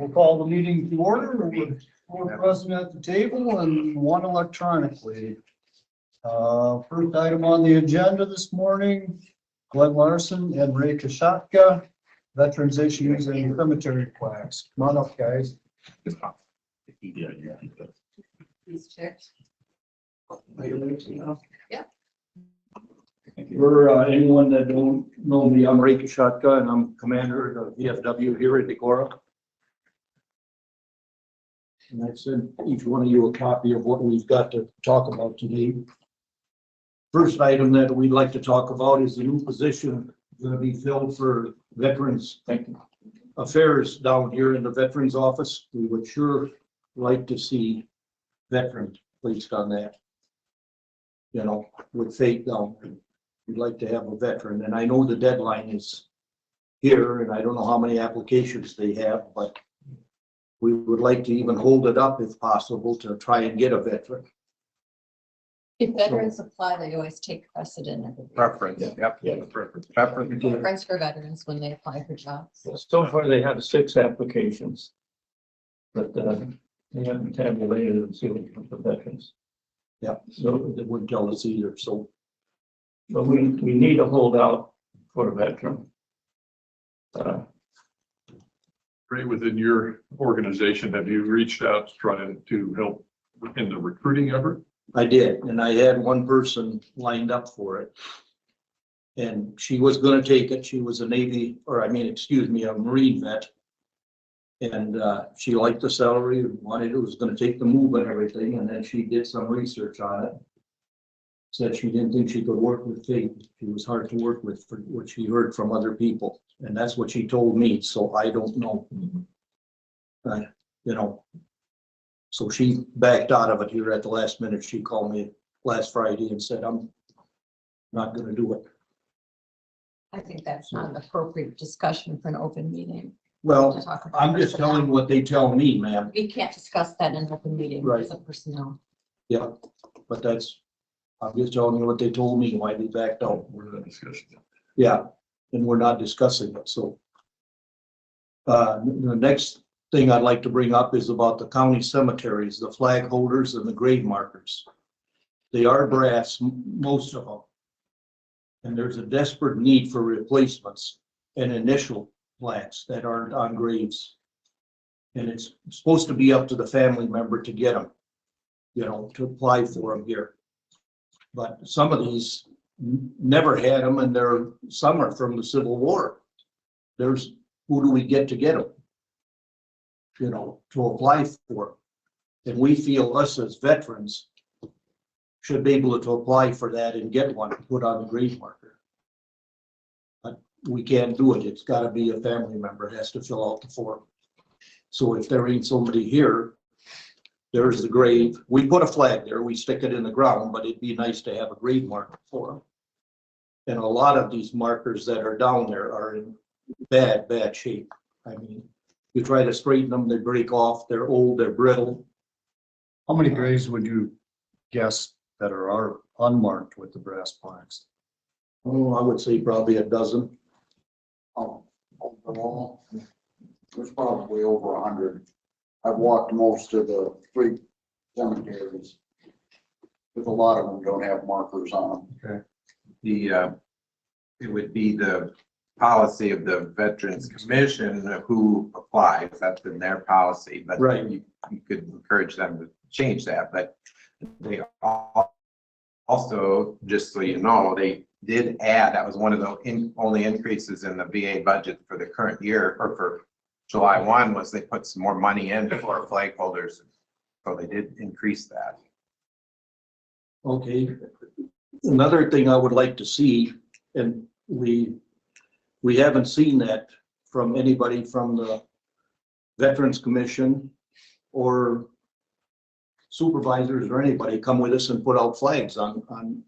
We'll call the meeting to order with four present at the table and one electronically. First item on the agenda this morning, Glenn Larson and Ray Koshatka, veterans issues and cemetery plaques. Come on up, guys. These checks. For anyone that don't know me, I'm Ray Koshatka and I'm commander of the VFW here at Decorah. And I sent each one of you a copy of what we've got to talk about today. First item that we'd like to talk about is the new position going to be filled for Veterans Affairs down here in the Veterans Office. We would sure like to see veterans placed on that. You know, with fate down there. We'd like to have a veteran, and I know the deadline is here, and I don't know how many applications they have, but we would like to even hold it up if possible to try and get a veteran. If veterans apply, they always take precedent. Preference, yep. Yeah. Preference. Preference for veterans when they apply for jobs. So far, they have 6 applications, but they haven't tabulated and sealed for veterans. Yeah, so they wouldn't tell us either, so. But we need to hold out for a veteran. Ray, within your organization, have you reached out to try to help in the recruiting effort? I did, and I had one person lined up for it. And she was gonna take it. She was a Navy, or I mean, excuse me, a Marine vet. And she liked the salary, wanted it, was gonna take the move and everything, and then she did some research on it. Said she didn't think she could work with fate. She was hard to work with for what she heard from other people. And that's what she told me, so I don't know. You know. So she backed out of it here at the last minute. She called me last Friday and said, I'm not gonna do it. I think that's not an appropriate discussion for an open meeting. Well, To talk about I'm just personnel. telling what they tell me, ma'am. We can't discuss that in an open meeting Right. as a personnel. Yeah, but I'm just telling you what they told me, why they backed out. We're not discussing it. Yeah, and we're not discussing it, so. The next thing I'd like to bring up is about the county cemeteries, the flag holders and the grave markers. They are brass, most of them. And there's a desperate need for replacements and initial plaques that aren't on graves. And it's supposed to be up to the family member to get them, you know, to apply for them here. But some of these never had them, and some are from the Civil War. Who do we get them? You know, to apply for. And we feel us as veterans should be able to apply for that and get one put on the grave marker. But we can't do it. It's gotta be a family member, has to fill out the form. So if there ain't somebody here, there's the grave. We put a flag there, we stick it in the ground, but it'd be nice to have a grave marker for them. And a lot of these markers that are down there are in bad shape. I mean, you try to straighten them, they break off, they're old, they're brittle. How many graves would you guess that are unmarked with the brass plaques? Oh, I would say probably a dozen. Overall, there's probably over 100. I've walked most of the 3 cemeteries, but a lot of them don't have markers on them. It would be the policy of the Veterans Commission who applies. That's in their policy, but Right. you could encourage them to change that. But they also, just so you know, they did add, that was one of the only increases in the VA budget for the current year, or for July 1, was they put some more money in for flag holders. So they did increase that. Okay. Another thing I would like to see, and we haven't seen that from anybody from the Veterans Commission or supervisors or anybody come with us and put out flags on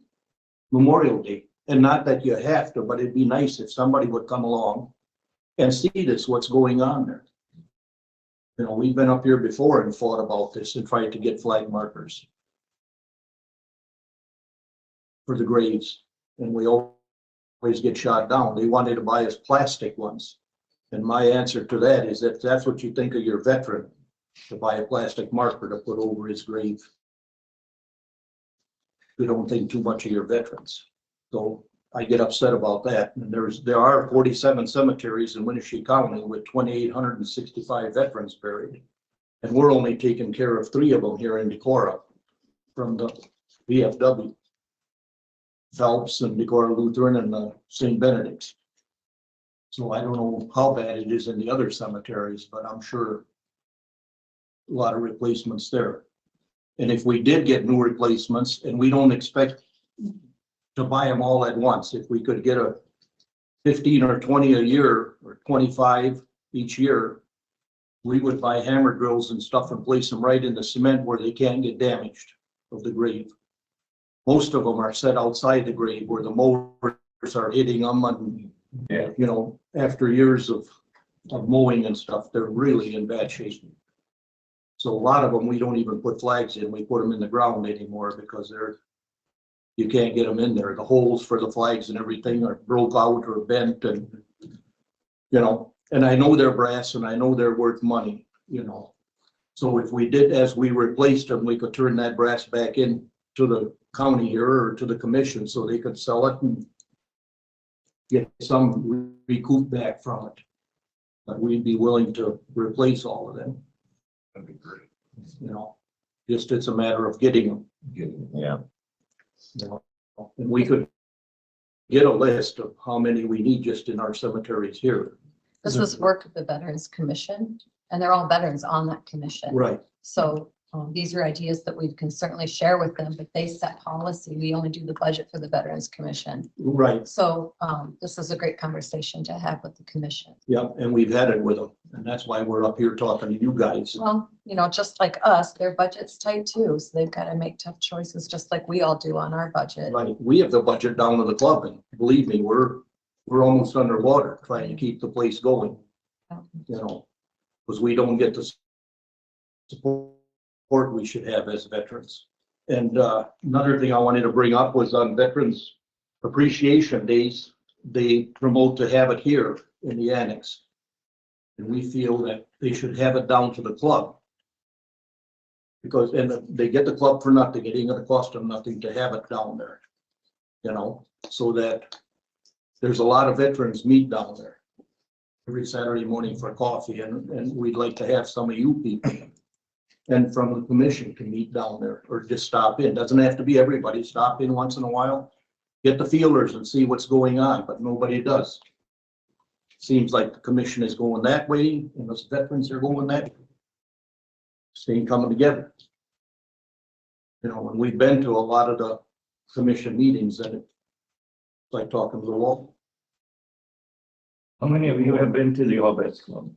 Memorial Day. And not that you have to, but it'd be nice if somebody would come along and see this, what's going on there. You know, we've been up here before and fought about this and tried to get flag markers for the graves, and we always get shot down. They wanted to buy us plastic ones. And my answer to that is that that's what you think of your veteran, to buy a plastic marker to put over his grave. You don't think too much of your veterans. So I get upset about that. And there are 47 cemeteries in Winneshiek County with 2,865 veterans buried. And we're only taking care of 3 of them here in Decorah from the VFW. Phelps and Decorah Lutheran and the St. Benedict's. So I don't know how bad it is in the other cemeteries, but I'm sure a lot of replacements there. And if we did get new replacements, and we don't expect to buy them all at once, if we could get a 15 or 20 a year or 25 each year, we would buy hammer drills and stuff and place them right in the cement where they can't get damaged of the grave. Most of them are set outside the grave where the mowers are hitting them, and you know, after years of mowing and stuff, they're really in bad shape. So a lot of them, we don't even put flags in, we put them in the ground anymore because you can't get them in there. The holes for the flags and everything are broke out or bent, and you know, and I know they're brass and I know they're worth money, you know. So if we did, as we replaced them, we could turn that brass back in to the county here or to the commission so they could sell it and get some recoup back from it. But we'd be willing to replace all of them. That'd be great. You know, just it's a matter of getting them. Yeah. You know, and we could get a list of how many we need just in our cemeteries here. This is work of the Veterans Commission, and they're all veterans on that commission. Right. So these are ideas that we can certainly share with them, but they set policy. We only do the budget for the Veterans Commission. Right. So this is a great conversation to have with the commission. Yeah, and we've had it with them, and that's why we're up here talking to you guys. Well, you know, just like us, their budget's tight too, so they've got to make tough choices, just like we all do on our budget. Right, we have the budget down to the club, and believe me, we're almost underwater trying to keep the place going, you know, because we don't get the support we should have as veterans. And another thing I wanted to bring up was on Veterans Appreciation Days, they promote to have it here in the annex. And we feel that they should have it down to the club. Because, and they get the club for nothing, it ain't gonna cost them nothing to have it down there. You know, so that there's a lot of veterans meet down there every Saturday morning for coffee, and we'd like to have some of you people and from the commission to meet down there or just stop in. Doesn't have to be everybody, stop in once in a while, get the feelers and see what's going on, but nobody does. Seems like the commission is going that way and the veterans are going that way. Staying coming together. You know, when we've been to a lot of the commission meetings, and it's like talking to the wall. How many of you have been to the All Vets Club?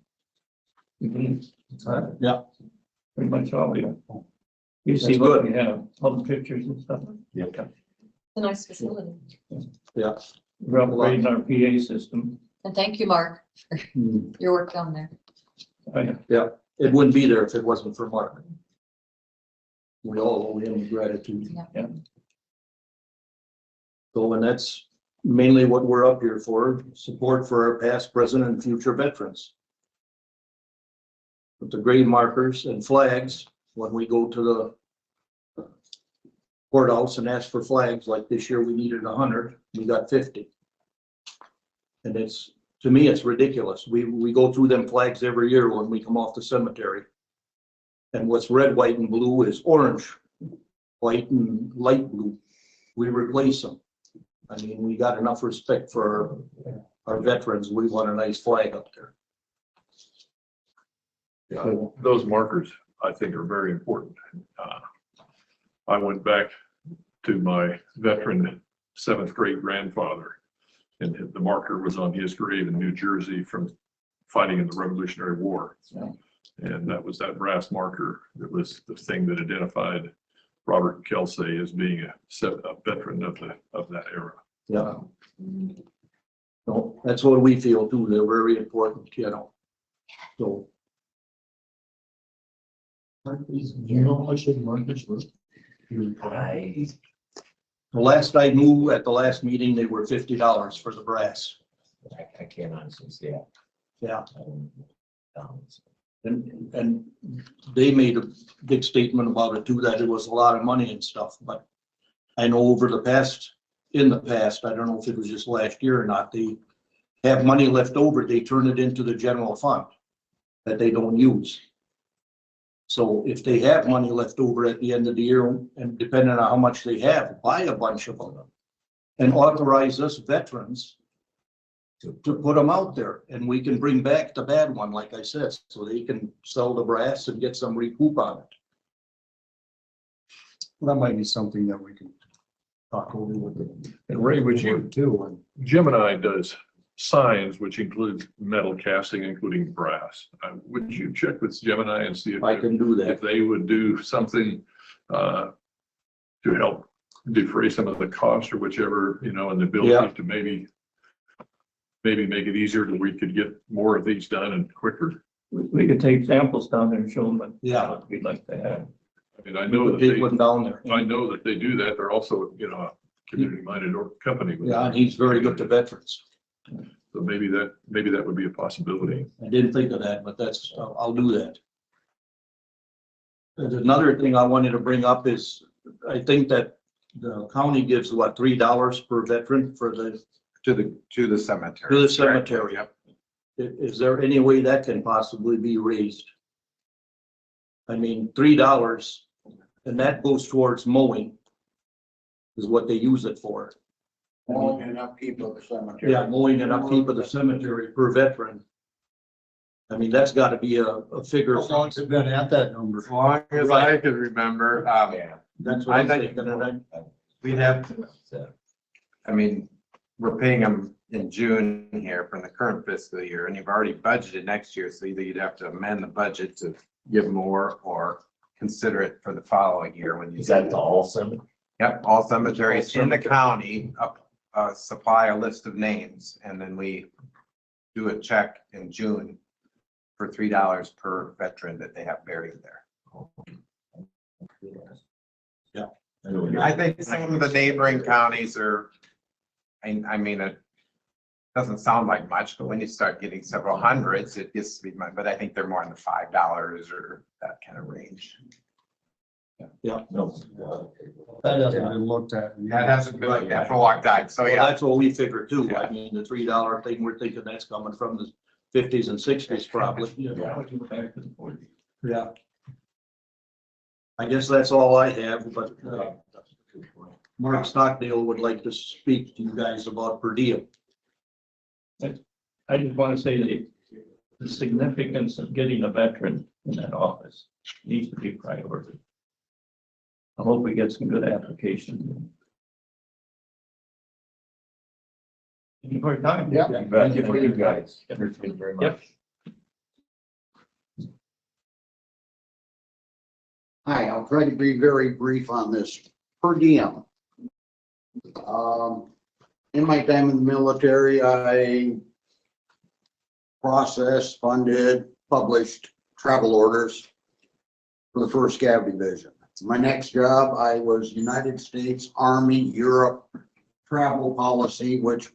Yeah. Pretty much all of you. You see That's what good. we have, all the pictures and stuff. Yeah. It's a nice facility. Yeah. We're upgrading our PA system. And thank you, Mark, for your work down there. Yeah, it wouldn't be there if it wasn't for Mark. We all owe him gratitude. Yeah. So, and that's mainly what we're up here for, support for our past, present, and future veterans. With the grave markers and flags, when we go to the courthouse and ask for flags, like this year we needed 100, we got 50. And it's, to me, it's ridiculous. We go through them flags every year when we come off the cemetery. And what's red, white, and blue is orange, white, and light blue. We replace them. I mean, we got enough respect for our veterans. We want a nice flag up there. Yeah, those markers, I think, are very important. I went back to my veteran 7th grade grandfather, and the marker was on his grave in New Jersey from fighting in the Revolutionary War. Yeah. And that was that brass marker that was the thing that identified Robert Kelsey as being a veteran of that era. Yeah. No, that's what we feel too. They're very important, you know. So. You know how much the markers were? The last I knew at the last meeting, they were $50 for the brass. I can't honestly say that. Yeah. And they made a big statement about it too, that it was a lot of money and stuff, but I know in the past, I don't know if it was just last year or not, they have money left over, they turn it into the general fund that they don't use. So if they have money left over at the end of the year, and depending on how much they have, buy a bunch of them and authorize us veterans to put them out there, and we can bring back the bad one, like I said, so they can sell the brass and get some recoup on it. That might be something that we can talk over with them. And Ray, would you, Too. Gemini does signs, which includes metal casting, including brass. Would you check with Gemini and see if I can do if that. they would do something to help defray some of the cost or whichever, and the Yeah. ability to maybe make it easier that we could get more of these done and quicker? We could take samples down there and show them what Yeah. we'd like to have. I mean, I We know could that take one down there. I know that they do that. They're also, a community-minded company. Yeah, and he's very good to veterans. So maybe that would be a possibility. I didn't think of that, but I'll do that. There's another thing I wanted to bring up is, I think that the county gives what, $3 per veteran for the, To the cemetery. to the cemetery. Yep. Is there any way that can possibly be raised? I mean, $3, and that goes towards mowing, is what they use it for. Mowing and upkeep of the cemetery. Yeah, mowing and upkeep of the cemetery per veteran. I mean, that's gotta be a figure. How long's it been at that number? As long as I can remember, That's what I'm I think- thinking, and we'd have, I mean, we're paying them in June here from the current fiscal year, and you've already budgeted next year, so either you'd have to amend the budget to give more or consider it for the following year when you. Is that to all seven? Yep, all cemeteries in the county supply a list of names, and then we do a check in June for $3 per veteran that they have buried there. I think some of the neighboring counties are, I mean, it doesn't sound like much, but when you start getting several hundreds, it gets to be much, but I think they're more in the $5 or that kind of range. No. That hasn't been looked at. That hasn't been like that for a long time, so well, yeah. that's what we figured too. I mean, the $3 thing, we're thinking that's coming from the 50s and 60s probably. Yeah. I guess that's all I have, but Mark Stockdale would like to speak to you guys about per diem. I just want to say the significance of getting a veteran in that office needs to be priority. I hope we get some good applications. Thank you for your time. Yeah. Thank you for you guys. Thank you very much. Yep. Hi, I'll try to be very brief on this per diem. In my time in the military, I processed, funded, published travel orders for the 1st Cav Division. My next job, I was United States Army Europe travel policy, which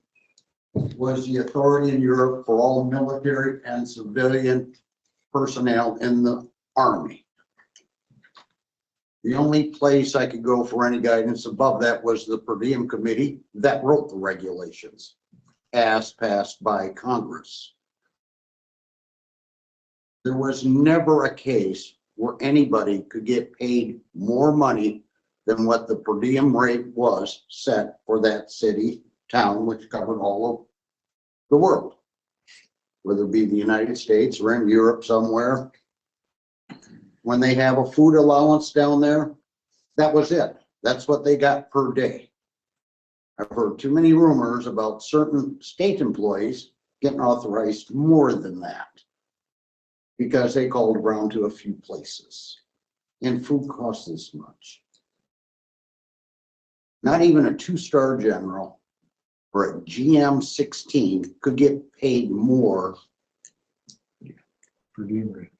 was the authority in Europe for all military and civilian personnel in the Army. The only place I could go for any guidance above that was the per diem committee that wrote the regulations as passed by Congress. There was never a case where anybody could get paid more money than what the per diem rate was set for that city, town, which covered all of the world, whether it be the United States or in Europe somewhere. When they have a food allowance down there, that was it. That's what they got per day. I've heard too many rumors about certain state employees getting authorized more than that because they called around to a few places and food costs this much. Not even a 2-star general or a GM 16 could get paid more. Per diem rate.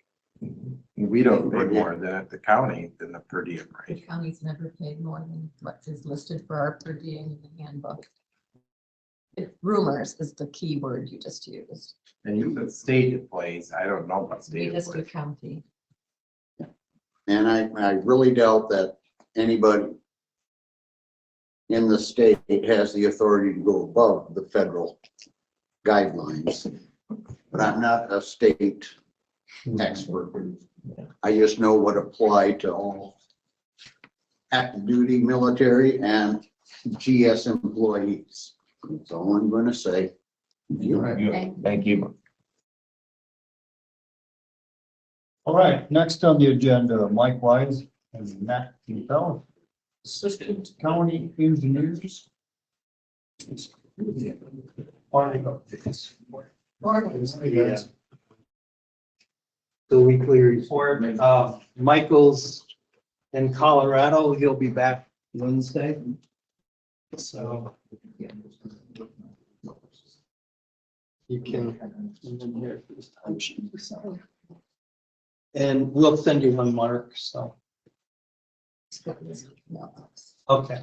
We don't pay more than at the county than the per diem The rate. county's never paid more than what is listed for our per diem in the handbook. Rumors is the key word you just used. And you said state employees, I don't know about We state just do employees. county. And I really doubt that anybody in the state has the authority to go above the federal guidelines. But I'm not a state expert. I just know what applied to all active duty military and GS employees. That's all I'm gonna say. Thank you. All right, next on the agenda, Mike Weis and Matt Mettille, Assistant County Engineers. The weekly report, Michael's in Colorado, he'll be back Wednesday. So. You can. And we'll send you one, Mark, so, okay.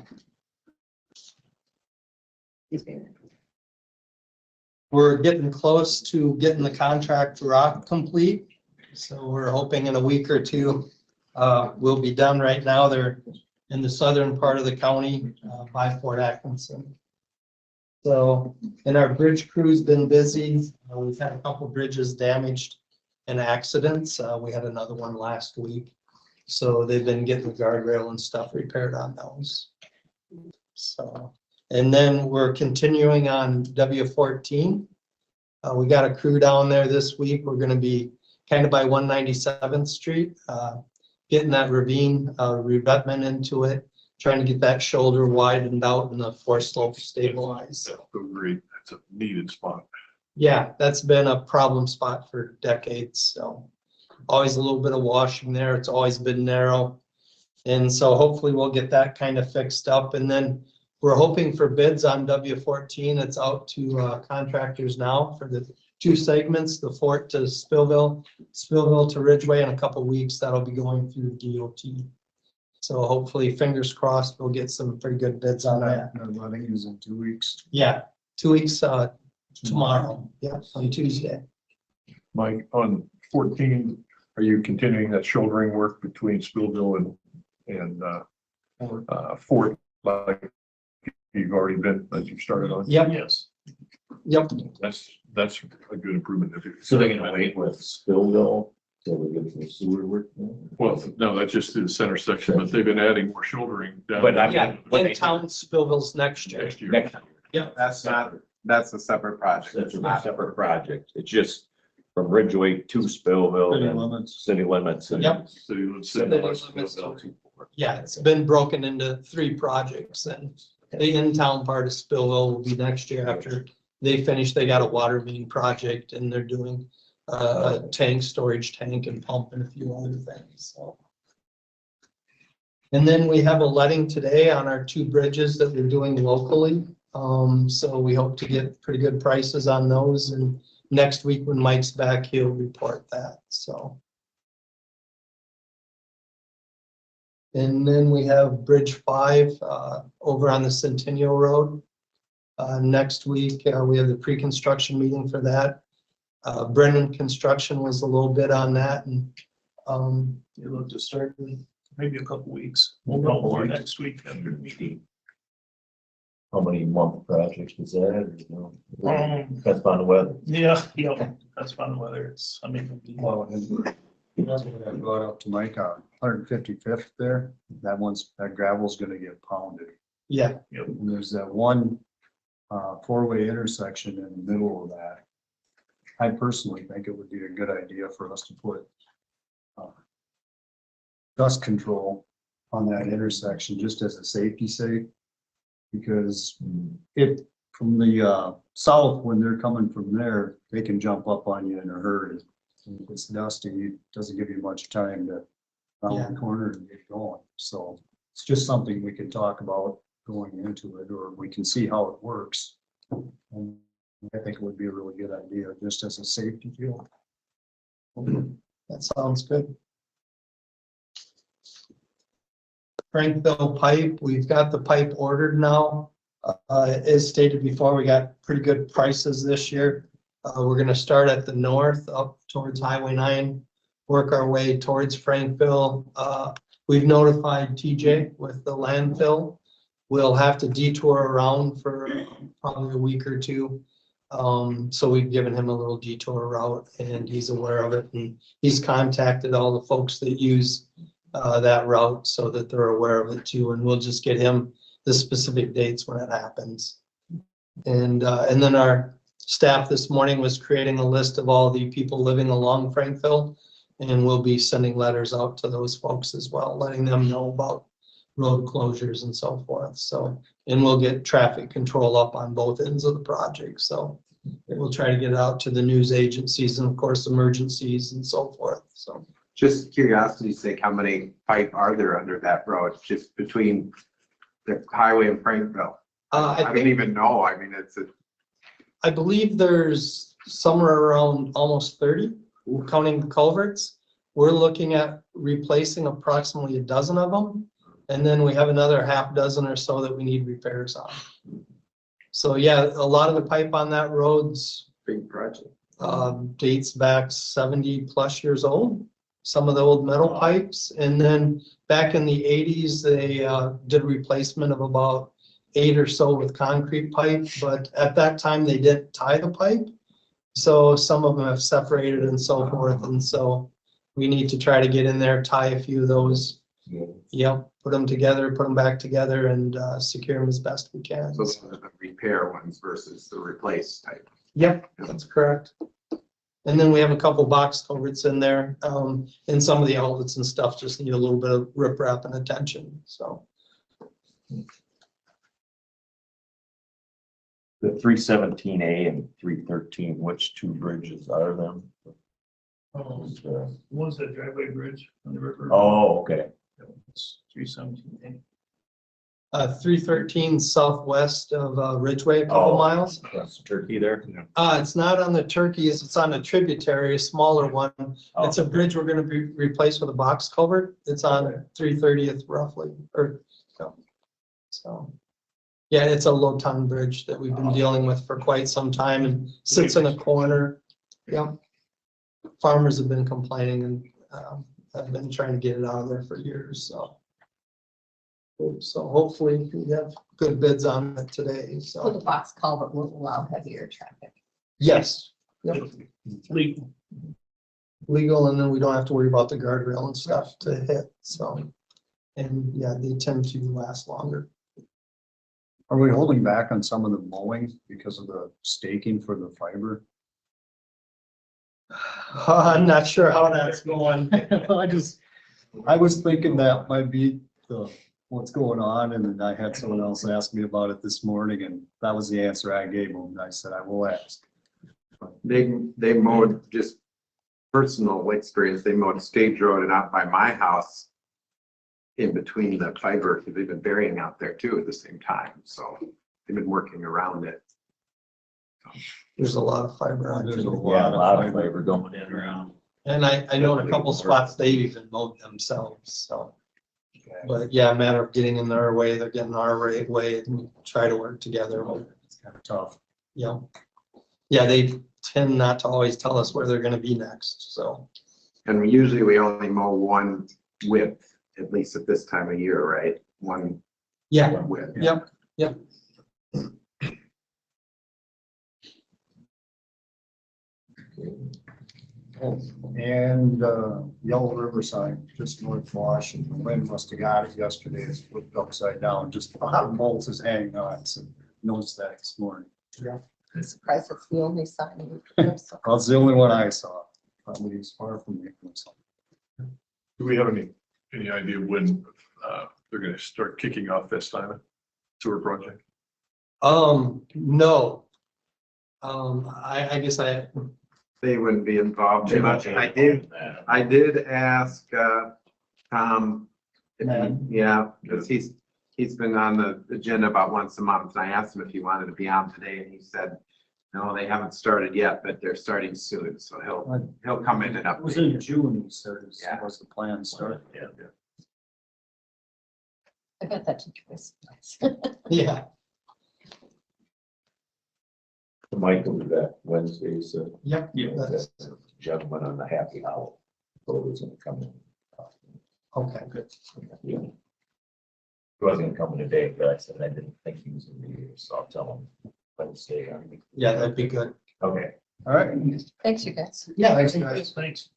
We're getting close to getting the contract rock complete. So we're hoping in a week or two, we'll be done. Right now. They're in the southern part of the county, by Fort Atkinson. So, and our bridge crew's been busy. We've had a couple bridges damaged in accidents. We had another one last week. So they've been getting the guardrail and stuff repaired on those. So, and then we're continuing on W14. We got a crew down there this week. We're gonna be kind of by 197th Street, getting that ravine revetment into it, trying to get that shoulder widened out and the force slope stabilized. That's so great. That's a needed spot. Yeah, that's been a problem spot for decades, so always a little bit of washing there. It's always been narrow. And so hopefully we'll get that kind of fixed up. And then we're hoping for bids on W14. It's out to contractors now for the two segments, the Fort to Spillville, Spillville to Ridgeway. In a couple of weeks, that'll be going through DOT. So hopefully, fingers crossed, we'll get some pretty good bids on that. I think it was in 2 weeks. Yeah, 2 weeks, tomorrow, yeah, on Tuesday. Mike, on 14, are you continuing that shouldering work between Spillville and Fort, like you've already been, that you've started on? Yep. Yes. Yep, That's a good improvement. So they're gonna wait with Spillville till we get some sewer work? Well, no, that's just the center section, but they've been adding more shouldering down. But I- yeah, in town Spillville's next year. Next year. Next, That's not, that's a separate project. that's a separate project. It's just from Ridgeway to Spillville City and limits. city limits. And Yep. So you would say City less limits. Spillville to- Yeah, it's been broken into 3 projects, and the in-town part of Spillville will be next year after they finish. They got a water main project and they're doing a tank, storage tank and pump and a few other things, so. And then we have a letting today on our 2 bridges that we're doing locally. So we hope to get pretty good prices on those, and next week when Mike's back, he'll report that, so. And then we have Bridge 5 over on the Centennial Road. Next week, we have the pre-construction meeting for that. Brennan Construction was a little bit on that, and You look to start in maybe a couple weeks. We'll know more next week after the meeting. how many month projects is that? Depends on the weather. Yeah, that's fun weather. It's, I mean, Well, and that's what I brought up to Mike on 155th there. That gravel's gonna get pounded. yeah, And there's that one 4-way intersection in the middle of that. I personally think it would be a good idea for us to put dust control on that intersection just as a safety sake. Because if from the south, when they're coming from there, they can jump up on you in a hurry. If it's dusty, it doesn't give you much time to round the corner and get going. So it's just something we can talk about going into it, or we can see how it works. And I think it would be a really good idea, just as a safety deal. that sounds good. Frankville pipe, we've got the pipe ordered now. As stated before, we got pretty good prices this year. We're gonna start at the north up towards Highway 9, work our way towards Frankville. We've notified TJ with the landfill. We'll have to detour around for probably a week or two. So we've given him a little detour route and he's aware of it, and he's contacted all the folks that use that route so that they're aware of it too, and we'll just get him the specific dates when it happens. And then our staff this morning was creating a list of all the people living along Frankville, and we'll be sending letters out to those folks as well, letting them know about road closures and so forth. So, and we'll get traffic control up on both ends of the project. So we'll try to get it out to the news agencies and of course emergencies and so forth. So Just curiosity's sake, how many pipe are there under that road, just between the highway and Frankville? I don't even know. I mean, I believe there's somewhere around almost 30, counting the culverts. We're looking at replacing approximately a dozen of them. And then we have another half dozen or so that we need repairs on. So yeah, a lot of the pipe on that road's big project. dates back 70+ years old. Some of the old metal pipes. And then back in the 80s, they did a replacement of about 8 or so with concrete pipe. But at that time, they didn't tie the pipe. So some of them have separated and so forth. And so we need to try to get in there, tie a few of those. Yep, put them together, put them back together and secure them as best we can. So those are the repair ones versus the replace type. Yep, that's correct. And then we have a couple box culverts in there, and some of the outlets and stuff just need a little bit of rip wrap and attention, so. The 317A and 313, which two bridges are them? One's the driveway bridge on the river. Oh, okay. 317. 313 southwest of Ridgeway, a couple Oh. miles. Across the Turkey there? It's not on the Turkeys, it's on a tributary, a smaller one. Oh. It's a bridge we're gonna be replaced with a box culvert. It's on 330th roughly, or so. Yeah, it's a low ton bridge that we've been dealing with for quite some time and sits in a corner. Yep. Farmers have been complaining and I've been trying to get it out of there for years, so. So hopefully we have good bids on it today, So the so. box culvert will allow heavier traffic. Yes. Yep. Legal. Legal, and then we don't have to worry about the guardrail and stuff to hit, so. And yeah, they tend to last longer. Are we holding back on some of the mowing because of the staking for the fiber? I'm not sure how that's going. I was thinking that might be what's going on, and then I had someone else ask me about it this morning, and that was the answer I gave them. I said, I will ask. They mowed, just personal experience, they mowed Stage Road and out by my house in between the fiber, because they've been burying out there too at the same time. So they've been working around it. There's a lot of fiber on There's a it. Yeah, a lot of fiber. flavor going in around. And I know in a couple spots they've even mowed themselves, so. But yeah, a matter of getting in their way, they're getting our way and try to work together. It's kind of tough. Yeah. Yeah, they tend not to always tell us where they're gonna be next, so. And we only mow one width, at least at this time of year, right? One Yeah, width. yep. And Yellow Riverside, just north of Washington, the wind must have got it yesterday, it's flipped upside down, just a lot of bolts is hanging on, so noticed that this morning. I'm surprised it's the only sign. So Well, it's the only one I saw, probably it's far from me. Do we have any idea when they're gonna start kicking off this time sewer project? No. I guess They wouldn't be involved too much. And I did ask Tom, because he's been on the agenda about once a month. And I asked him if he wanted to be on today, and he said, no, they haven't started yet, but they're starting soon. So he'll come in and It was update. in June, he said, Yeah. was the plan start. Yeah. I bet that took place. yeah. Mike will be back Wednesday, so. Yep. That's the gentleman on the happy hour. So he's gonna come in. Okay, good. Yeah. He wasn't gonna come in today, but I said I didn't think he was gonna be here, so I'll tell him Wednesday. Yeah, that'd be good. Okay. All right. Thanks, you guys. Yeah, thanks, guys. Thanks.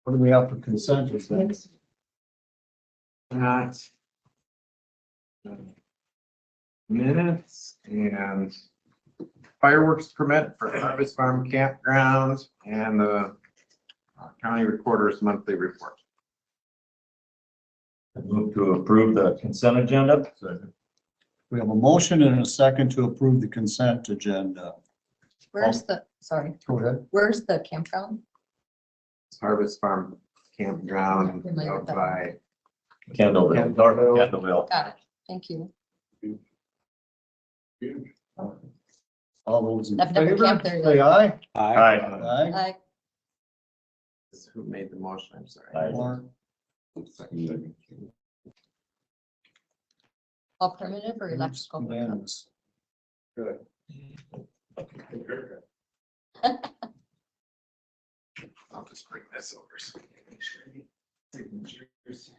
What do we have for consent? Is that- Not. Minutes and fireworks permit for Harvest Farm Campground and the county recorder's monthly report. I move to approve the consent agenda. We have a motion and a second to approve the consent agenda. Where's the, sorry, Go ahead. where's the campground? Harvest Farm Campground Familiar out with that. by Kendallville. Kendallville. Kendallville. Got it. Thank you. All those in I've never favor, camped there say aye. Aye. Aye. Hi. Who made the motion? I'm sorry. Aye. Or- All primitive or electrical? Unanimous. Good. I'll just bring this over. So we can make sure any signatures.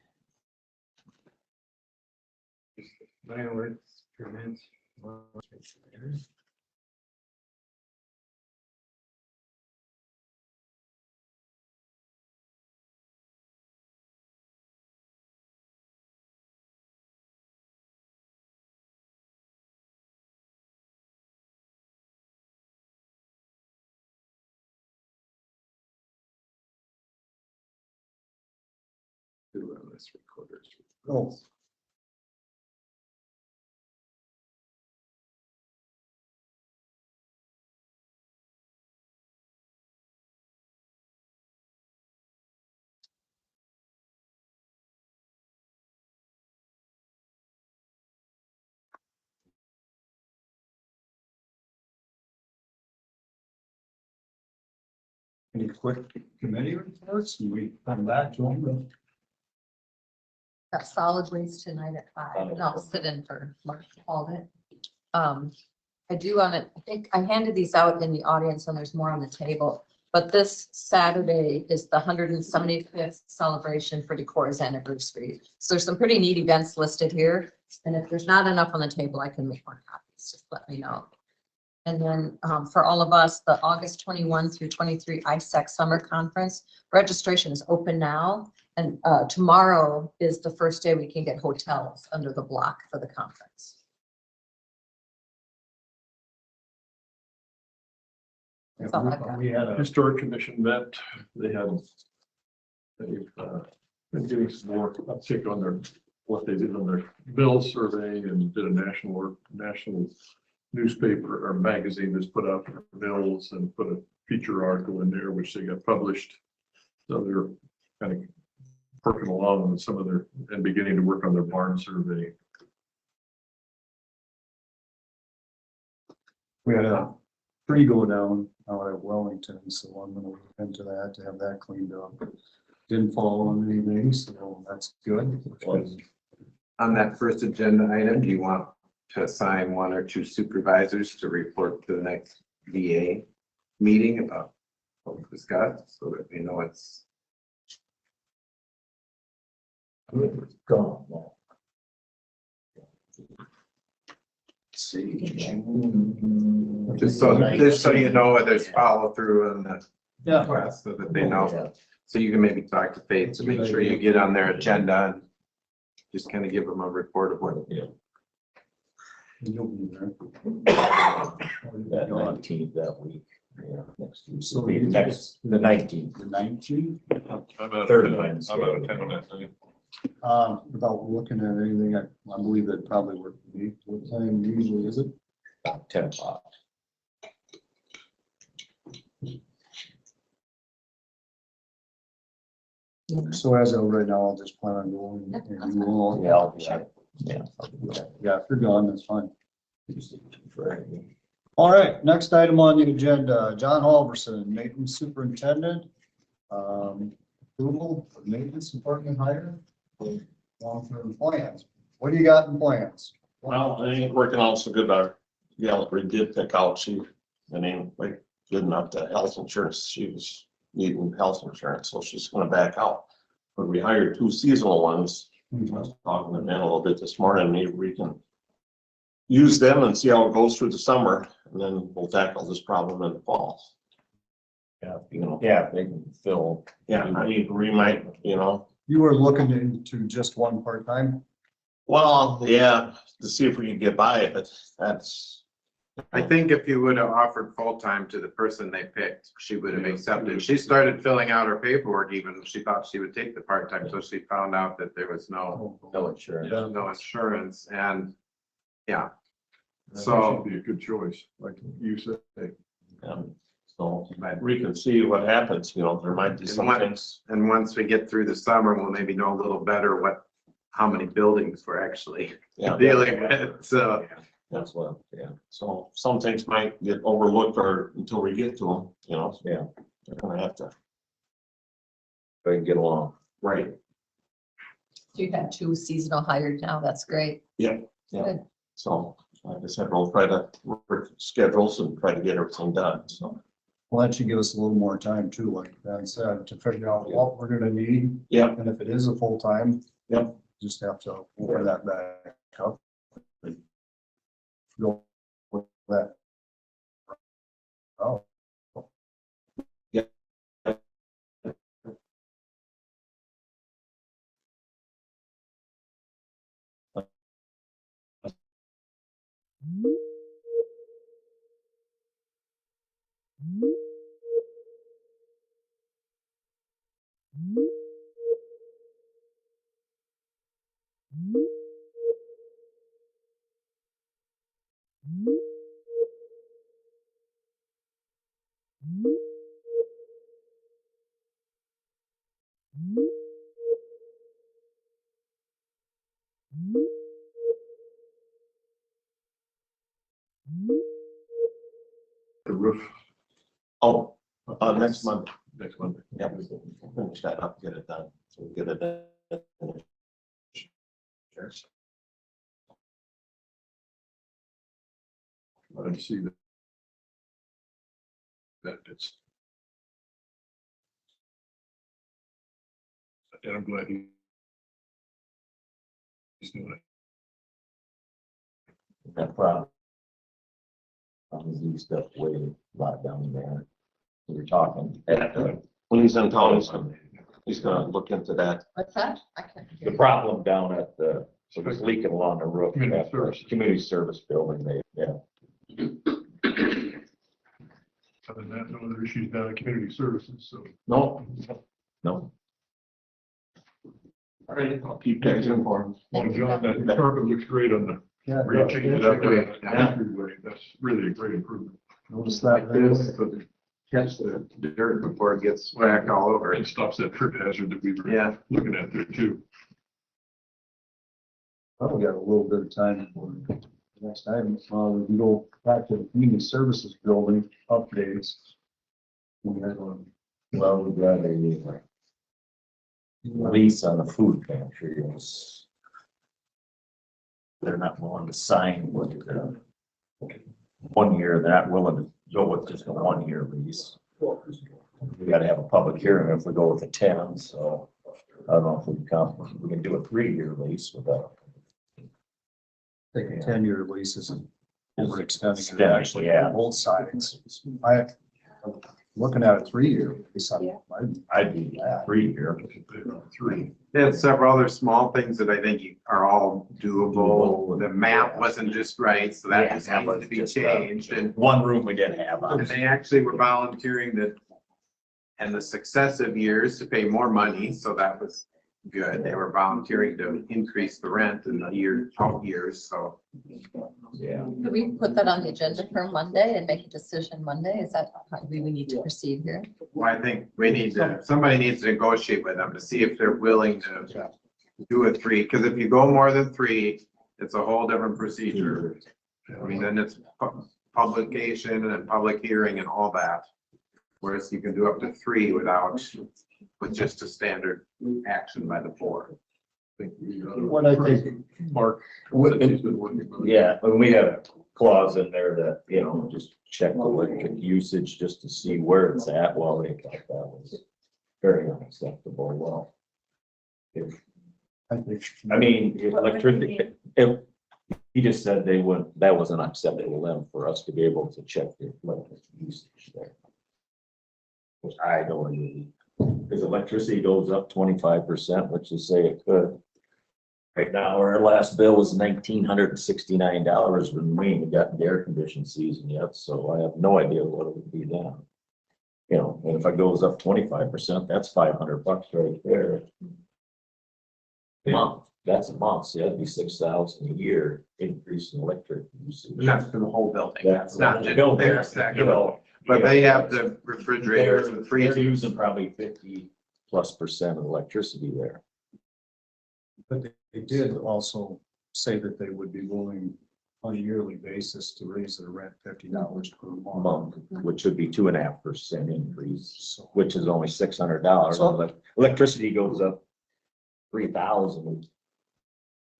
Fireworks permit. Who on this recorder's? Oh. Any quick committee reports? And we come back to them. Got solid waste tonight at 5. No, I'll sit in for Mark called it. I do want to, I think I handed these out in the audience and there's more on the table. But this Saturday is the 175th celebration for Decor's anniversary. So there's some pretty neat events listed here. And if there's not enough on the table, I can make more copies. Just let me know. And then for all of us, the August 21 through 23 ISAC Summer Conference, registration is open now. And tomorrow is the first day we can get hotels under the block for the conference. That's all I've got. We had a historic commission met. They've been getting some more uptick on their, what they did on their bill survey and did a national newspaper or magazine that's put out their bills and put a feature article in there, which they got published. So they're kind of working along on some of their, and beginning to work on their barn survey. We had a tree go down out at Wellington, so I'm gonna look into that to have that cleaned up. Didn't fall on anything, so that's good. On that first agenda item, do you want to assign 1 or 2 supervisors to report to the next VA meeting about what we discussed so that we know it's Gone. See. just so you know whether there's follow through on the Yeah. request so that they know. So you can maybe talk to Faith to make sure you get on their agenda and just kind of give them a report of what. You'll be there. That 19th that week. Yeah, next week. So The next, the 19th. The 19th, I'm out Third of Wednesday. I'm out of town that night. without looking at anything, I believe that probably worked for me. What time usually is it? About 10 o'clock. So as of right now, I'll just plan on going. And you will- Yeah, I'll be out. Yeah. I'll be back Yeah, if you're gone, that's fine. Tuesday, Friday. All right, next item on the agenda, John Halverson, maintenance superintendent. Approval of maintenance department hire for long-term plans. what do you got in plans? Well, it ain't working out so good. Our gal that we did pick out, she, it ain't like good enough to health insurance. She was needing health insurance, so she's gonna back out. But we hired 2 seasonal ones. I was talking to them a little bit this morning, maybe we can use them and see how it goes through the summer, and then we'll tackle this problem in the fall. Yeah, You know, yeah, they can fill. yeah, we might, you know, You were looking into just one part-time? well, yeah, to see if we can get by it, but that's. I think if you would have offered full-time to the person they picked, she would have accepted. She started filling out her paperwork even, she thought she would take the part-time, so she found out that there was no insurance. insurance and, yeah. That So, should be a good choice, like you said. So we can see what happens, you know, there might be some things. and once we get through the summer, we'll maybe know a little better how many buildings we're actually Yeah, dealing with, so. that's what, yeah. So some things might get overlooked or until we get to them, you know. Yeah. They're gonna have to. They can get along. Right. You have 2 seasonal hired now. That's great. Yeah. Good. So like I said, we'll try to work schedules and try to get everything done, so. Well, that should give us a little more time too, like Dan said, to figure out what we're gonna need. Yeah. And if it is a full-time. Yep. Just have to order that back up. Go with that. Oh. The roof Oh, next month, next Monday. yeah, we can finish that up, get it done, so we get it done. Cheers. I see that. That it's. And I'm glad he's doing it. That problem. These stuff way a lot down there. We were talking. When he's in town, he's gonna look into that. What's that? I can't. The problem down at the, so it's leaking along the roof. Community at the services. Community service building, yeah. Other than that, no other issues down in community services, so. No, No, all right, I'll keep guys informed. Well, John, that carpet looks great on the, Yeah. where you change it up there. Yeah. That's really a great improvement. Notice that. Catch the dirt before it gets whacked all over. It stops that trip hazard that we were Yeah. looking at there too. Well, we got a little bit of time for the next item. We can go back to the community services building updates. We had one. well, we'd rather you lease on the food pantry is. They're not willing to sign with 1 year, they're not willing to go with just a 1 year lease. We gotta have a public hearing if we go with a 10, so I don't know if we can do a 3-year lease without. Take a 10-year lease isn't overextending. it, Yeah, actually, yeah. on both sides. I'm looking at a 3-year lease. I'd be 3-year. 3. They had several other small things that I think are all doable. The map wasn't just right, so that Yeah, just that needs was to be just, changed. And One room we didn't have. and they actually were volunteering that in the successive years to pay more money, so that was good. They were volunteering to increase the rent in the out years, so. Yeah. Could we put that on the agenda for Monday and make a decision Monday? Is that how we need to proceed here? Well, I think somebody needs to negotiate with them to see if they're willing to do a 3, because if you go more than 3, it's a whole different procedure. I mean, then it's publication and then public hearing and all that. Whereas you can do up to 3 with just a standard action by the board. think we. What I think- Mark, said he's been working on it. Yeah, and we have a clause in there that, you know, just check the electric usage just to see where it's at. Well, they thought that was very unacceptable. Well, if, I mean, if electricity, if, he just said they wouldn't, that wasn't acceptable then for us to be able to check the electric usage there. Which I don't agree, because electricity goes up 25%, which is say it could. Right now, our last bill was $1,969 when we ain't got the air conditioning season yet, so I have no idea what it would be then. You know, and if it goes up 25%, that's $500 right there. Month, that's a month, so that'd be 6,000 a year increase in electric usage. And that's for the whole building. That's not just Building, their you section. know, But they have the refrigerators and they're freezers. using probably 50+% of electricity there. But they did also say that they would be willing on a yearly basis to raise their rent $50 per A month. month, which would be 2.5% increase, So which is only $600. So- Electricity goes up 3,000.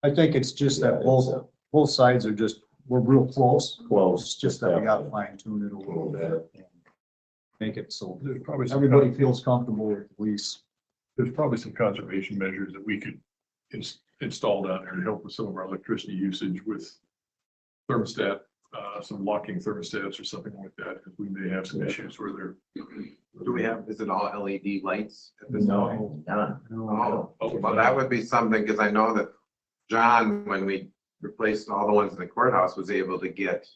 I think it's just that both sides are just, we're real close. Close. It's just that we gotta fine tune it a little bit. and Make it so There's probably some, everybody feels comfortable with the lease. there's probably some conservation measures that we could install down there to help with some of our electricity usage with thermostat, some locking thermostats or something like that, because we may have some issues where they're. Do we have, is it all LED lights at this point? No, none. Oh, well, that would be something, because I know that John, when we replaced all the ones in the courthouse, was able to get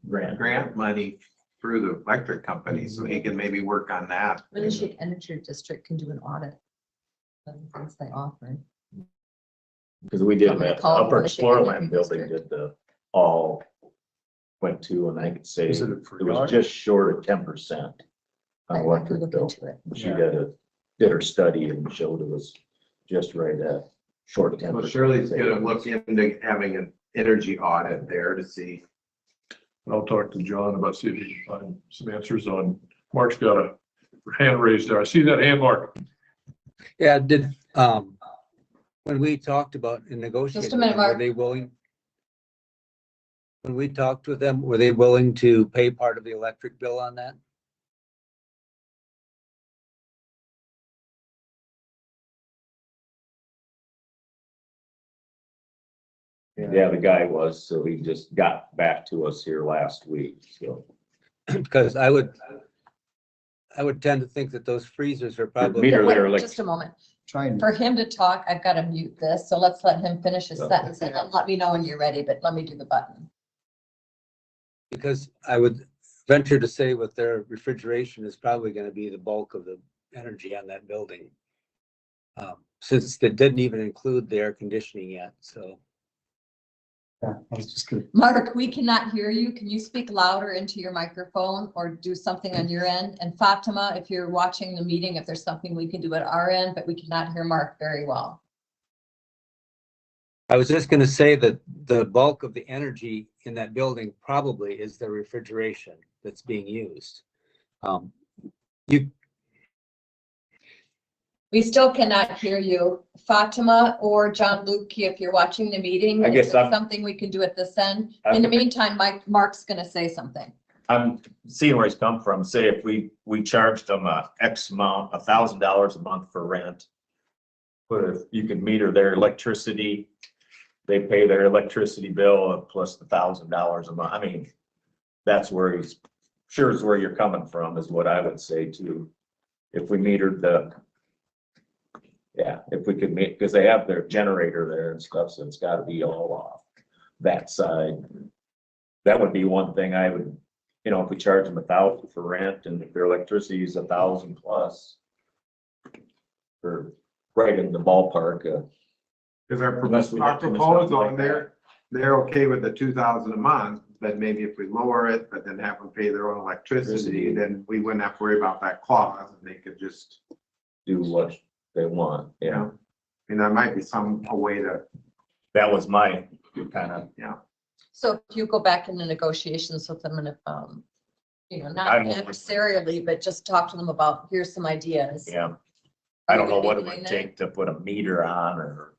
grant money through the electric company, so he can maybe work on that. Winneshiek Energy District can do an audit. Of the things they offer. Because we did Somebody that called upper Winneshiek Exploreland Energy building District. did the all went to, and I could say Is it it for was yard? just short of 10%. I On can electric look bill. into it. She did her study and showed it was just right at short of 10%. Well, Shirley's gonna look into having an energy audit there to see. I'll talk to John about see if he can find some answers on, Mark's got a hand raised there. I see that hand, Mark. Yeah, when we talked about and negotiated, Just a minute, were Mark. they willing? When we talked with them, were they willing to pay part of the electric bill on that? Yeah, the guy was, so he just got back to us here last week, so. Because I would tend to think that those freezers are probably. meter Wait, there, like- just a moment. Trying to, For him to talk, I've got to mute this, so let's let him finish his sentence and then let me know when you're ready, but let me do the button. Because I would venture to say with their refrigeration is probably gonna be the bulk of the energy on that building. Since they didn't even include the air conditioning yet, so. yeah, I was just gonna, Mark, we cannot hear you. Can you speak louder into your microphone or do something on your end? And Fatima, if you're watching the meeting, if there's something we can do at our end, but we cannot hear Mark very well. I was just gonna say that the bulk of the energy in that building probably is the refrigeration that's being used. We still cannot hear you. Fatima or John Luke, if you're watching the meeting, I is guess there I'm- something we can do at this end? In the meantime, Mark's gonna say something. I'm seeing where he's come from. Say if we charged them X amount, $1,000 a month for rent. But if you could meter their electricity, they pay their electricity bill plus the $1,000 a month. I mean, that's where is where you're coming from is what I would say too. If we metered if we could meet, because they have their generator there and stuff, so it's gotta be all off that side. That would be one thing I would, if we charge them $1,000 for rent and if their electricity is $1,000 plus. For right in the ballpark, Because our Unless we have to do something proposal like on there, they're okay with the 2,000 a month, but maybe if we lower it, but then have them pay their own electricity, then we wouldn't have to worry about that clause and they could just, do what they want, I mean, there might be a way to, That was my kind of, So if you go back in the negotiations with them and if, not I'm- adversarially, but just talk to them about, here's some ideas. yeah. I don't know what it Doing would that? take to put a meter on or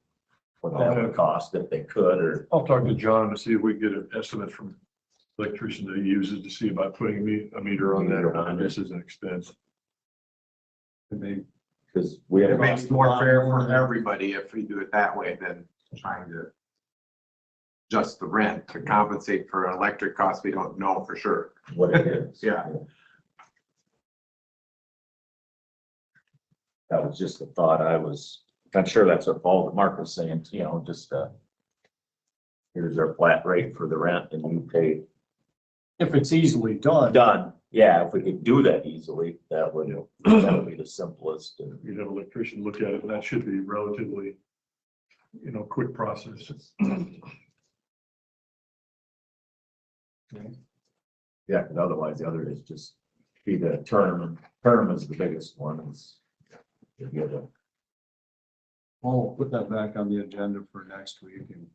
what that would cost if they could, or I'll talk to John to see if we can get an estimate from electrician that he uses to see about putting a meter on that, or this is an expense. because we It have. makes it more fair for everybody if we do it that way than trying to adjust the rent to compensate for electric costs we don't know for sure. What it is. Yeah. That was just a thought I'm sure that's what Mark was saying, you know, just, here's our flat rate for the rent and you pay. If it's easily done. Done. Yeah, if we could do that easily, that would be the simplest. And You'd have an electrician look at it, and that should be relatively, quick process. yeah, 'cause otherwise the other is just be the term, and term is the biggest one is. You get a We'll put that back on the agenda for next week and.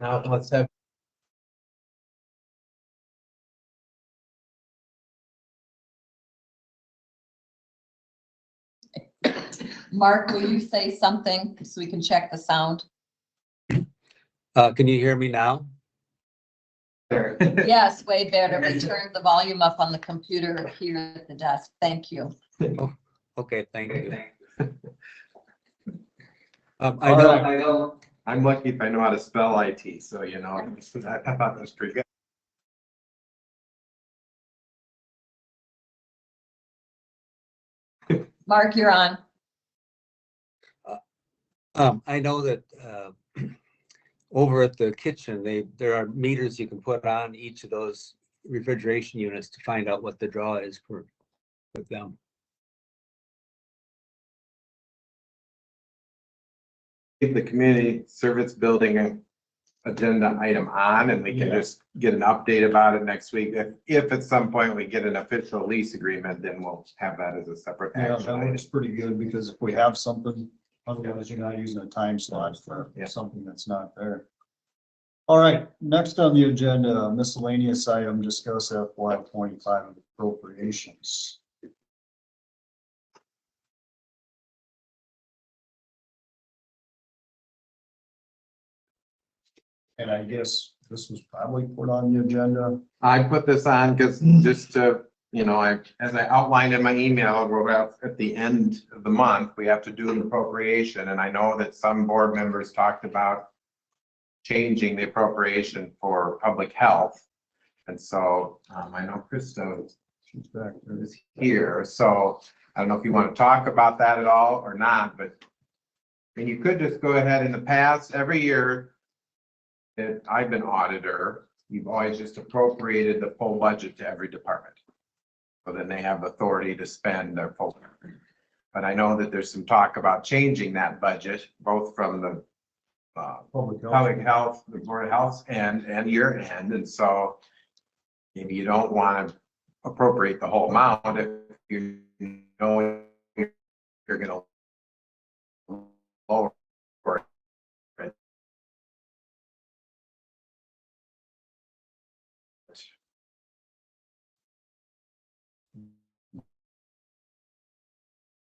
Now let's have. Mark, will you say something so we can check the sound? Can you hear me now? Yes, way better. We turned the volume up on the computer here at the desk. Thank you. Okay, thank you. I know. I'm lucky if I know how to spell IT, so I thought that was pretty good. Mark, you're on. I know that, over at the kitchen, there are meters you can put on each of those refrigeration units to find out what the draw is for them. Keep the community service building agenda item on and we can just get an update about it next week. If at some point we get an official lease agreement, then we'll have that as a separate Yeah, action that item. looks pretty good because if we have something, otherwise you're not using a time slot for Yeah. something that's not there. All right, next on the agenda, miscellaneous item, discuss FY 25 appropriations. And I guess this was probably put on the agenda. I put this on because just to, as I outlined in my email, we're about at the end of the month, we have to do an appropriation. And I know that some board members talked about changing the appropriation for public health. And so I know Krista She's back there. is here. So I don't know if you want to talk about that at all or not, but I mean, you could just go ahead. In the past, every year that I've been auditor, you've always just appropriated the full budget to every department. So then they have authority to spend their full. But I know that there's some talk about changing that budget, both from the public health, the board of health and your end. And so maybe you don't want to appropriate the whole amount if you know you're going to lower it.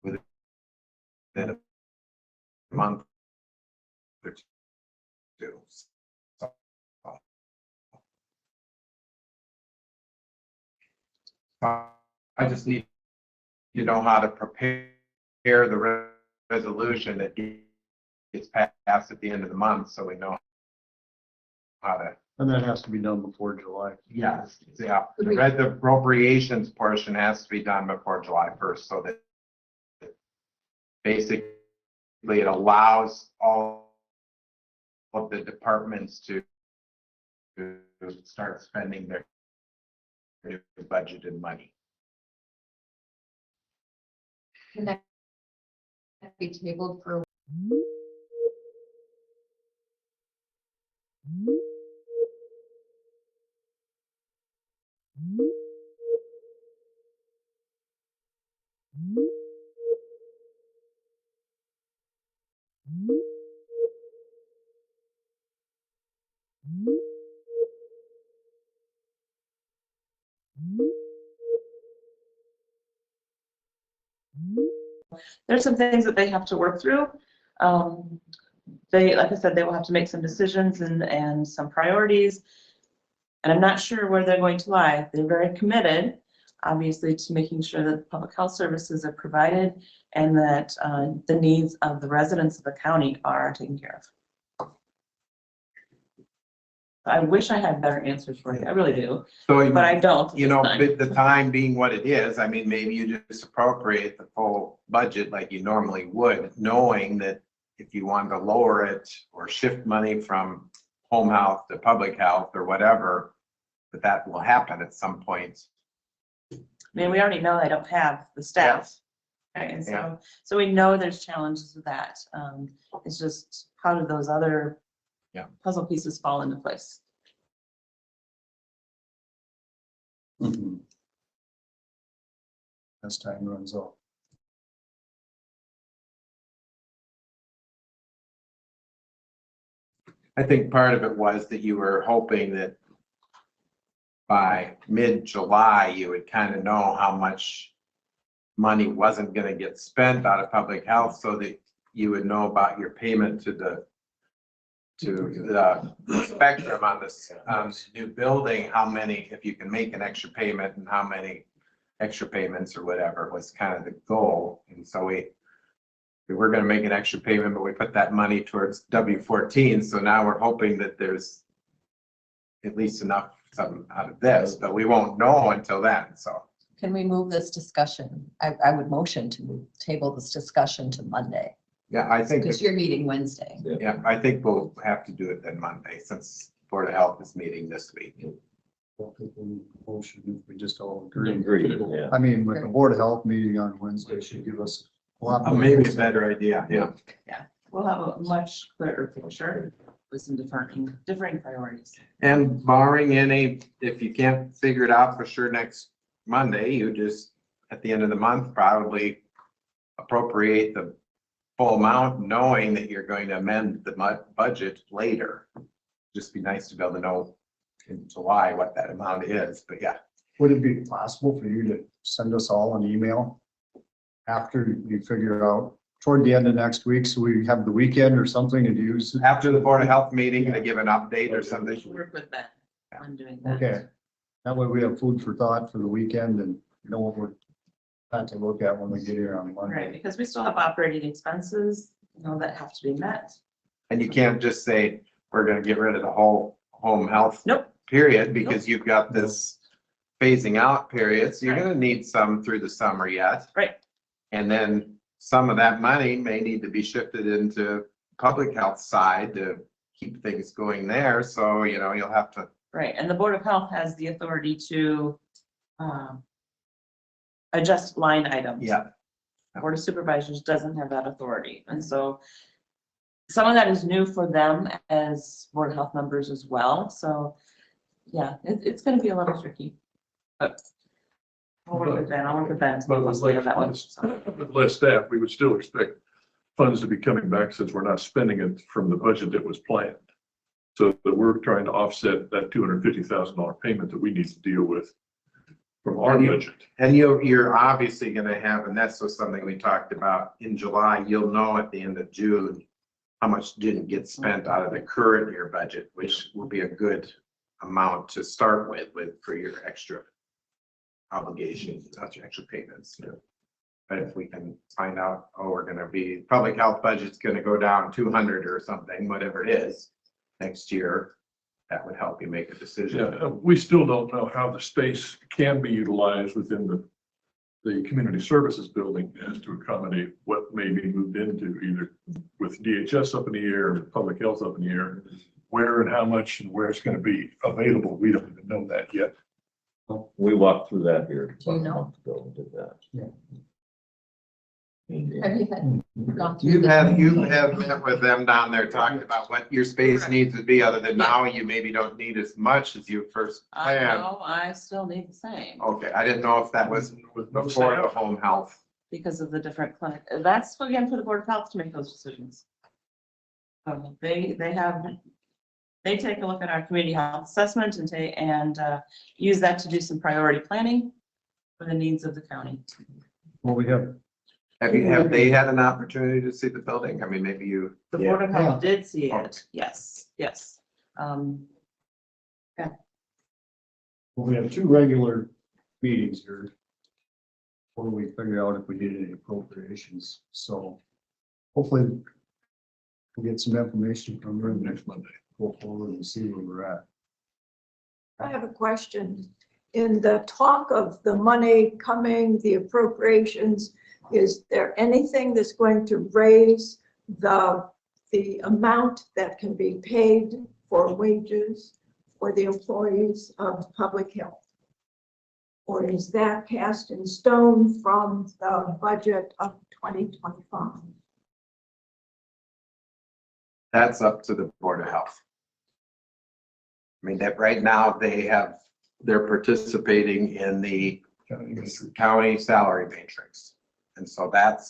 Within a month or two. So, I just need to know how to prepare the resolution that gets passed at the end of the month, so we know how to. And that has to be done before July. Yes, yeah, the appropriations portion has to be done before July 1st, so that basically it allows all of the departments to start spending their budgeted money. Can that be tabled for? there's some things that they have to work through. They, like I said, they will have to make some decisions and some priorities. And I'm not sure where they're going to lie. They're very committed, obviously, to making sure that public health services are provided and that the needs of the residents of the county are taken care of. I wish I had better answers for you. I really do, So, but I don't. you know, with the time being what it is, I mean, maybe you just appropriate the full budget like you normally would, knowing that if you want to lower it or shift money from home health to public health or whatever, that will happen at some point. I mean, we already know they don't have the staff. Right, and so we know there's challenges with that. It's just, how do those other puzzle pieces fall into place? As time runs out. I think part of it was that you were hoping that by mid-July, you would kind of know how much money wasn't going to get spent out of public health so that you would know about your payment to the spectrum on this new building, how many, if you can make an extra payment and how many extra payments or whatever was kind of the goal. And so we were going to make an extra payment, but we put that money towards W-14. So now we're hoping that there's at least enough something out of this, but we won't know until then. So Can we move this discussion? I would motion to table this discussion to Monday, yeah, I think, because you're meeting Wednesday. yeah, I think we'll have to do it then Monday since Board of Health is meeting this week. Motion, if we just all agree. Agreed, yeah. I mean, with the Board of Health meeting on Wednesday should give us a lot more. Maybe a better idea, yeah. We'll have a much clearer picture with some differing priorities. And barring any, if you can't figure it out for sure next Monday, you just, at the end of the month, probably appropriate the full amount, knowing that you're going to amend the budget later. Just be nice to be able to know in July what that amount is, but yeah. Would it be possible for you to send us all an email after you figure it out toward the end of next week, so we have the weekend or something to use? After the Board of Health meeting, to give an update or something. Work with Ben on doing that. Okay, that way we have food for thought for the weekend and know what we're trying to look at when we get here on Right, Monday. because we still have operating expenses, that have to be met. And you can't just say, we're gonna get rid of the whole home health. Nope. Period, because you've got this phasing out period, so you're gonna need some through the summer yet. Right. And then some of that money may need to be shifted into public health side to keep things going there, so, you'll have to. Right, and the Board of Health has the authority to adjust line items. Yeah. Board of Supervisors doesn't have that authority, and so some of that is new for them as Board of Health members as well, so yeah, it's gonna be a little tricky. But I'll work with Ben, But with on that one. less staff, we would still expect funds to be coming back since we're not spending it from the budget that was planned. So that we're trying to offset that $250,000 payment that we need to deal with from our budget. And you're obviously gonna have, and that's was something we talked about in July, you'll know at the end of June how much didn't get spent out of the current year budget, which will be a good amount to start with for your extra obligations, extra payments. But if we can find out, we're gonna be, public health budget's gonna go down 200 or something, whatever it is, next year, that would help you make a decision. Yeah, we still don't know how the space can be utilized within the community services building as to accommodate what may be moved into, either with DHS up in the air or public health up in the air. Where and how much and where it's going to be available, we don't even know that yet. We walked through that here. Do you know? a month ago and did that. Yeah. Have you gone through? You this? have met with them down there, talking about what your space needs to be, other than now you maybe don't need as much as you first I planned. know, I still need the same Okay, I didn't know if that was With no before the staff, home health. because of the different clinic. That's again for the Board of Health to make those decisions. They take a look at our community health assessment and use that to do some priority planning for the needs of the county. Well, we have Have they had an opportunity to see the building? I mean, maybe you, The Board of Yeah. Health did see it, yes, yes. Well, we have two regular meetings here. Before we figure out if we need any appropriations, so hopefully we'll get some information from her next Monday. Go forward and see where we're at. I have a question. In the talk of the money coming, the appropriations, is there anything that's going to raise the amount that can be paid for wages for the employees of public health? Or is that cast in stone from the budget of 2025? that's up to the Board of Health. I mean, that right now they're participating in the county salary matrix. And so that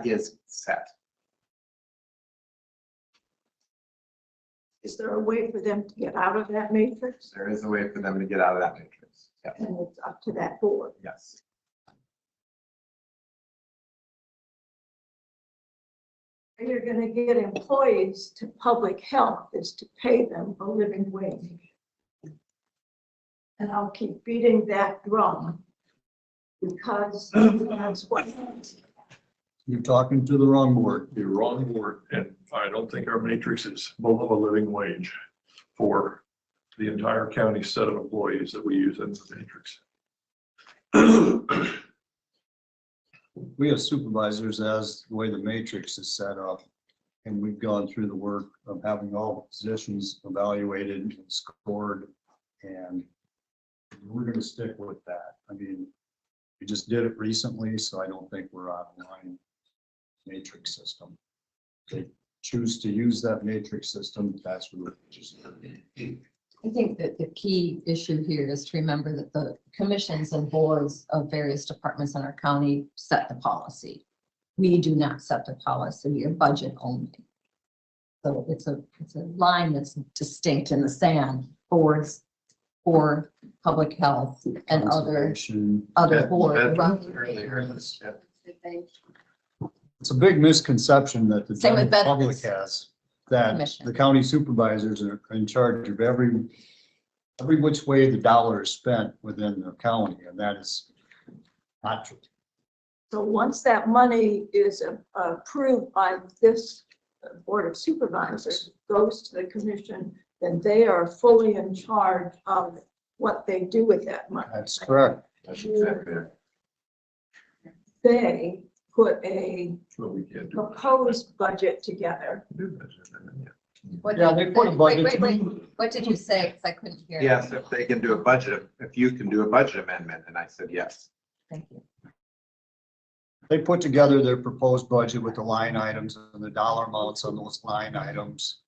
is set. Is there a way for them to get out of that matrix? There is a way for them to get out of that matrix. Yeah. And it's up to that board. Yes. You're going to get employees to public health is to pay them a living wage. And I'll keep beating that drum because that's what. You're talking to the wrong board. You're wrong board, and I don't think our matrix is below a living wage for the entire county set of employees that we use in the matrix. We as supervisors, as the way the matrix is set up, and we've gone through the work of having all the positions evaluated and scored, and we're gonna stick with that. I mean, we just did it recently, so I don't think we're out of line matrix system. They choose to use that matrix system, that's what we're just. I think that the key issue here is to remember that the commissions and boards of various departments in our county set the policy. We do not set the policy, or budget only. So it's a line that's distinct in the sand, boards for public health and other boards. It's a big misconception that the Same with general public veterans. has, that Commission. the county supervisors are in charge of every which way the dollar is spent within the county, and that is not true. So once that money is approved by this Board of Supervisors, goes to the commission, then they are fully in charge of what they do with that money. That's correct. That's exactly it. They put a But we can't do. proposed budget together. What Yeah, did they you put say? a budget. Wait. What did you say? Because I couldn't hear. Yes, if they can do a budget, if you can do a budget amendment, and I said yes. Thank you. They put together their proposed budget with the line items and the dollar amounts on those line items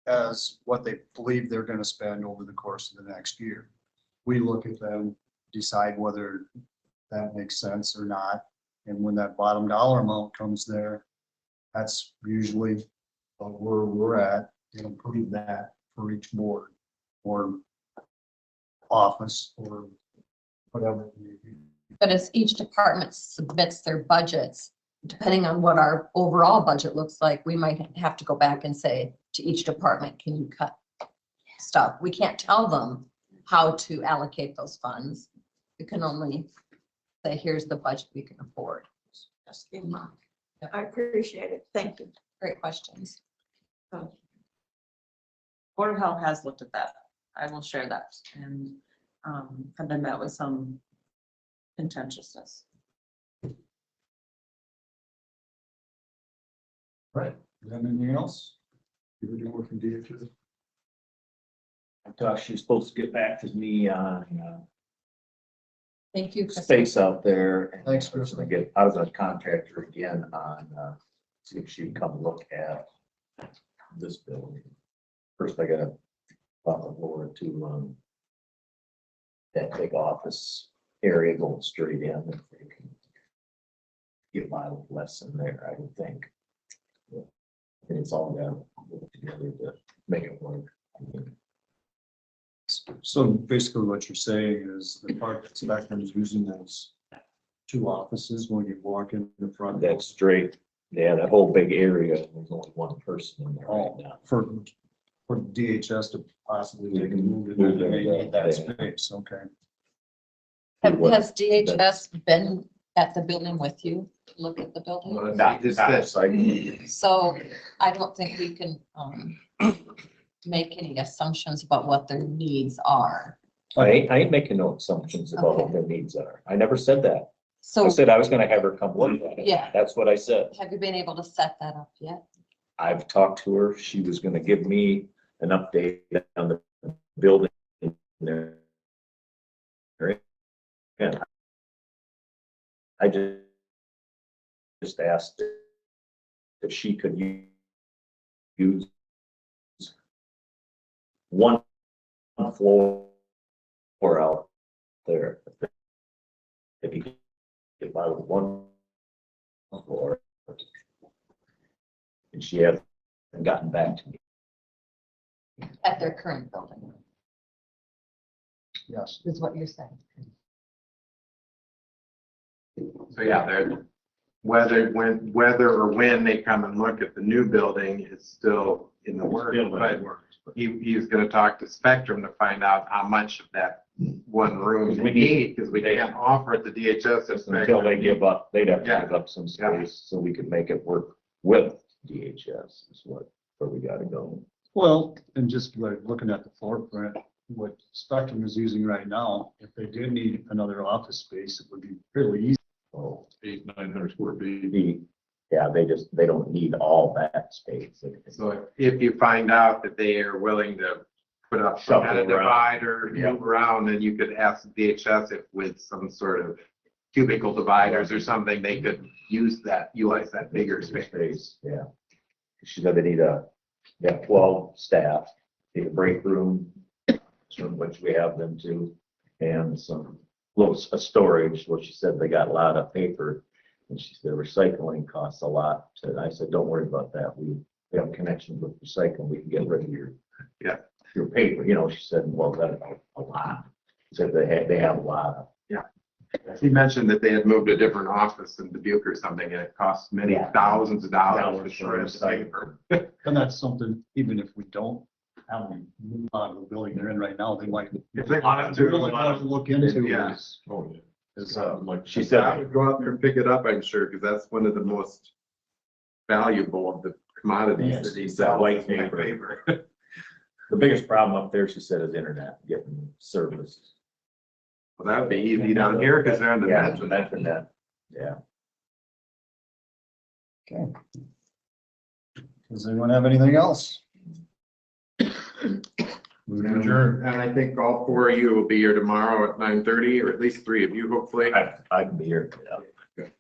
as what they believe they're gonna spend over the course of the next year. We look at them, decide whether that makes sense or not. And when that bottom dollar amount comes there, that's usually where we're at, and approve that for each board or office or whatever it may be. But as each department submits their budgets, depending on what our overall budget looks like, we might have to go back and say to each department, can you cut stuff? We can't tell them how to allocate those funds. We can only say, here's the budget we can afford. Just in mind. I appreciate it. Thank you. Great questions. Board of Health has looked at that. I will share that, and have been met with some contentiousness. Right. You have anything else? You were doing from DHS? I thought she was supposed to get back to me on Thank you, Kristen. space out there. And Thanks, Chris. I was gonna contact her again on, see if she'd come look at this building. First, I gotta follow forward to, that big office area going straight in. If they can get by with less in there, I would think. And it's all got to work together to make it work. I mean, So basically what you're saying is the part that Spectrum is using as two offices when you walk in the front. That's straight. Yeah, that whole big area, there's only one person in there right now. For DHS to possibly take a move in, Move they there, need that yeah. space, okay. Has DHS been at the building with you? Look at the building? Not this, So I don't think we can, make any assumptions about what their needs are. I ain't making no assumptions about what their needs are. I never said that. I So said I was gonna have her come look at it. Yeah. That's what I said. have you been able to set that up yet? I've talked to her. She was gonna give me an update on the building there. And I just asked if she could use one floor out there. If you could buy one floor. And she hasn't gotten back to me. At their current building, Yes. is what you're saying. So yeah, they're, whether or when they come and look at the new building is still in the works, but he's gonna talk to Spectrum to find out how much of that one room they need, because we can't offer it to DHS if Until they give up, they'd have to Yeah. give up some Yeah. space so we could make it work with DHS is where we gotta go. Well, and just like looking at the floor print, what Spectrum is using right now, if they did need another office space, it would be fairly easy. So 800-900 square feet. they don't need all that space. So if you find out that they are willing to put up some kind of Shuffle around. divider, move around, then you could ask DHS if with some sort of cubicle dividers or something, they could utilize that bigger space. Yeah. She said they have 12 staff, need a break room, from which we have them to, and a storage, where she said they got a lot of paper. And she said recycling costs a lot. And I said, don't worry about that. We have connections with recycling. We can get rid of your paper. She said, well, that's a lot. She said they have a lot. He mentioned that they had moved to a different office in Dubuque or something, and it costs many thousands of dollars to shred paper. And that's something, even if we don't have them move out of the building they're in right now, they might. If they wanted to. Really want to look into Yeah. is, Oh, yeah. is, Like She I said, would go out there and pick it up, I'm sure, because that's one of the most valuable of the commodities Yes, that he that sells. white is paper. the biggest problem up there, she said, is internet, getting service. Well, that'd be easy down here because they're on the Yeah, net. that's that. Yeah. okay. Does anyone have anything else? Move to adjourn. And I think all four of you will be here tomorrow at 9:30, or at least three of you, hopefully. I can be here.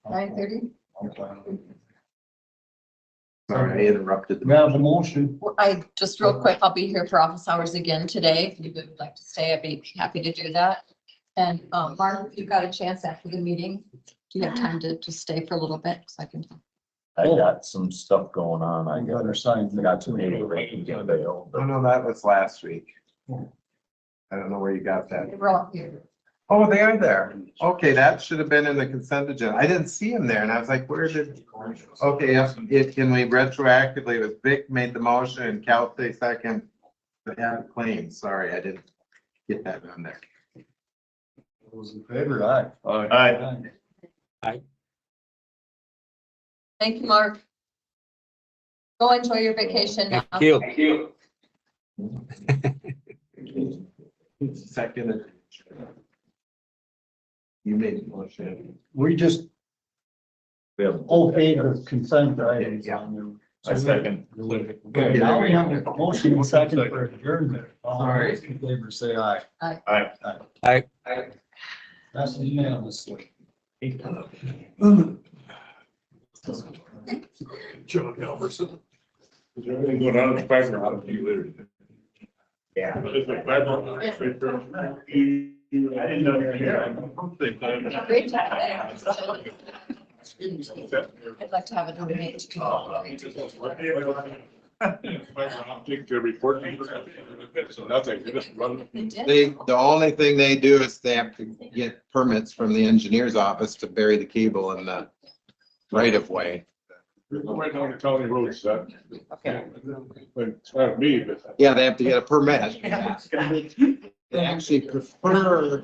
9:30? Sorry, I interrupted. We have a motion. Just real quick, I'll be here for office hours again today. If you would like to stay, I'd be happy to do that. And, Mark, if you've got a chance after the meeting, do you have time to just stay for a little bit? So I can. I got some stuff going on. I got our signs. I got some neighborhood. Oh, no, that was last week. I don't know where you got that. We're all here. Oh, they are there. Okay, that should have been in the consent agenda. I didn't see him there, and I was like, where did? Okay, yes, can we retroactively, it was Vic made the motion and Cal say second. But yeah, claims, sorry, I didn't get that on there. Those in favor, aye. Aye. Thank you, Mark. Go enjoy your vacation now. Thank you. Second. You made the motion. We just okay the consent items on there. I second. Okay, now we have a motion and second for adjournment. All Sorry. those in favor, say aye. Aye. Aye. That's unanimously. John Halverson. Is there anything going on in the background? I'll see you later. Yeah. Is it bad one? I didn't know you were here. Great job. I'd like to have a donate. Take the report. Nothing, you just run. The only thing they do is they have to get permits from the engineer's office to bury the cable in the right of way. Right down the county roads, that. Okay. It's not me, but. Yeah, they have to get a permit. They actually prefer